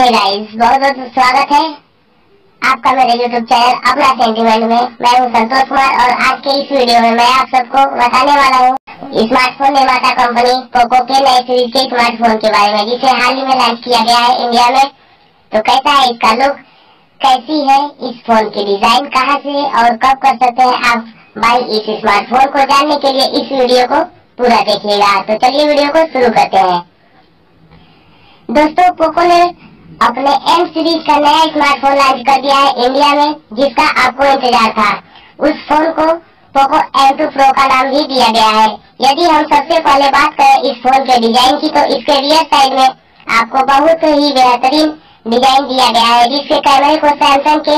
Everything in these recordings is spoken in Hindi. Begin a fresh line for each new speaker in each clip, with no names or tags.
हे गाइस, बहुत बहुत स्वागत है आपका मेरे यूट्यूब चैनल अपना सेंटीमेंट में। मैं हूं संतोष कुमार और आज के इस वीडियो में मैं आप सबको बताने वाला हूं स्मार्टफोन निर्माता कंपनी पोको के नए सीरीज के स्मार्टफोन के बारे में, जिसे हाल ही में लॉन्च किया गया है इंडिया में। तो कैसा है इसका लुक, कैसी है इस फोन की डिजाइन, कहां से और कब कर सकते हैं आप बाई इस स्मार्टफोन को, जानने के लिए इस वीडियो को पूरा देखिएगा। तो चलिए वीडियो को शुरू करते हैं। दोस्तों, पोको ने अपने एम सीरीज का नया स्मार्टफोन लॉन्च कर दिया है इंडिया में, जिसका आपको इंतजार था। उस फोन को पोको M2 Pro का नाम भी दिया गया है। यदि हम सबसे पहले बात करें इस फोन के डिजाइन की, तो इसके रियर साइड में आपको बहुत ही बेहतरीन डिजाइन दिया गया है, जिसके कैमरे को सैमसंग के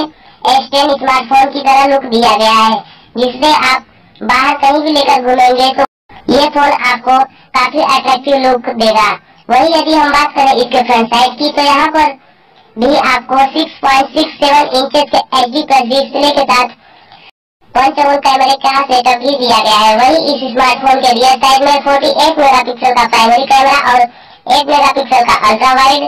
S10 स्मार्टफोन की तरह लुक दिया गया है, जिससे आप बाहर कहीं भी लेकर घूमेंगे तो ये फोन आपको काफी अट्रैक्टिव लुक देगा। वही यदि हम बात करें इसके फ्रंट साइड की, तो यहाँ पर भी आपको 6.67 इंचेस के HD प्लस डिस्प्ले के साथ पंचवोल कैमरे का सेटअप भी दिया गया है। वही इस स्मार्टफोन के रियर साइड में 48 मेगापिक्सल का प्राइमरी कैमरा और 8 मेगापिक्सल का अल्ट्रा वाइड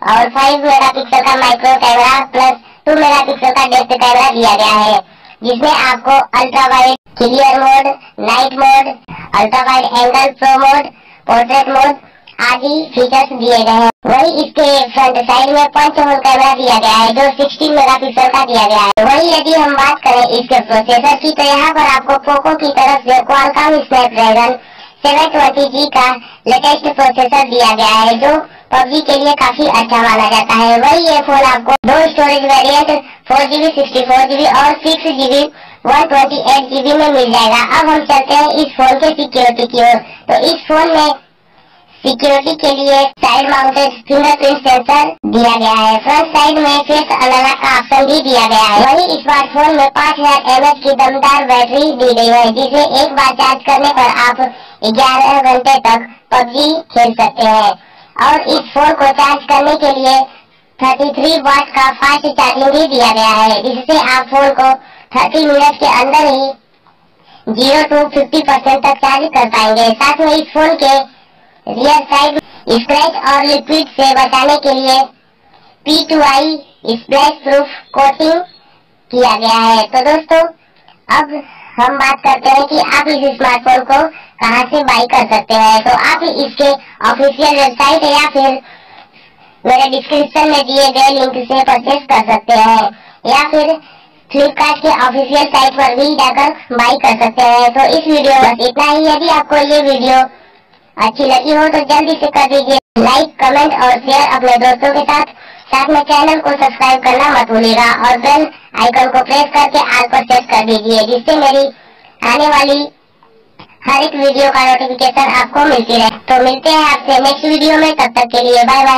और 5 मेगापिक्सल का माइक्रो कैमरा प्लस 2 मेगापिक्सल का डेप्थ कैमरा दिया गया है, जिसमें आपको ultra wide clear mode, night mode, ultra wide angle, pro mode, portrait mode आदि फीचर्स दिए गए हैं। वही इसके फ्रंट साइड में पंचहोल कैमरा दिया गया है, जो 16 मेगापिक्सल का दिया गया है। वही यदि हम बात करें इसके प्रोसेसर की, तो यहाँ पर आपको पोको की तरफ से क्वालकॉम स्नैपड्रैगन 720G का लेटेस्ट प्रोसेसर दिया गया है, जो PUBG के लिए काफी अच्छा माना जाता है। वही ये फोन आपको दो स्टोरेज वेरिएंट 4GB 64GB और 6GB 128GB में मिल जाएगा। अब हम चलते हैं इस फोन के सिक्योरिटी की ओर। तो इस फोन में सिक्योरिटी के लिए साइड माउंटेड फिंगरप्रिंट सेंसर दिया गया है। फ्रंट साइड में फेस अनलॉक का ऑप्शन भी दिया गया है। वही स्मार्टफोन में 5000 mAh की दमदार बैटरी दी गई है, जिसे एक बार चार्ज करने पर आप 11 घंटे तक PUBG खेल सकते हैं। और इस फोन को चार्ज करने के लिए 33 वाट का फास्ट चार्जिंग भी दिया गया है, जिससे आप फोन को 30 मिनट के अंदर ही 0 to 50% तक चार्ज कर पाएंगे। साथ में इस फोन के रियर साइड स्क्रैच और लिक्विड से बचाने के लिए P2I स्प्लैश प्रूफ कोटिंग किया गया है। तो दोस्तों, अब हम बात करते हैं कि आप इस स्मार्टफोन को कहां से बाई कर सकते हैं। तो आप इसके ऑफिशियल वेबसाइट या फिर मेरे डिस्क्रिप्शन में दिए गए लिंक से परचेज कर सकते हैं, या फिर फ्लिपकार्ट के ऑफिशियल साइट पर भी जाकर बाई कर सकते हैं। तो इस वीडियो में इतना ही। यदि आपको ये वीडियो अच्छी लगी हो तो जल्दी से कर दीजिए लाइक, कमेंट और शेयर अपने दोस्तों के साथ। साथ में चैनल को सब्सक्राइब करना मत भूलिएगा और बेल आइकन को प्रेस करके ऑल पर सेट कर दीजिए, जिससे मेरी आने वाली हर एक वीडियो का नोटिफिकेशन आपको मिलती रहे। तो मिलते हैं आपसे नेक्स्ट वीडियो में, तब तक के लिए बाय बाय।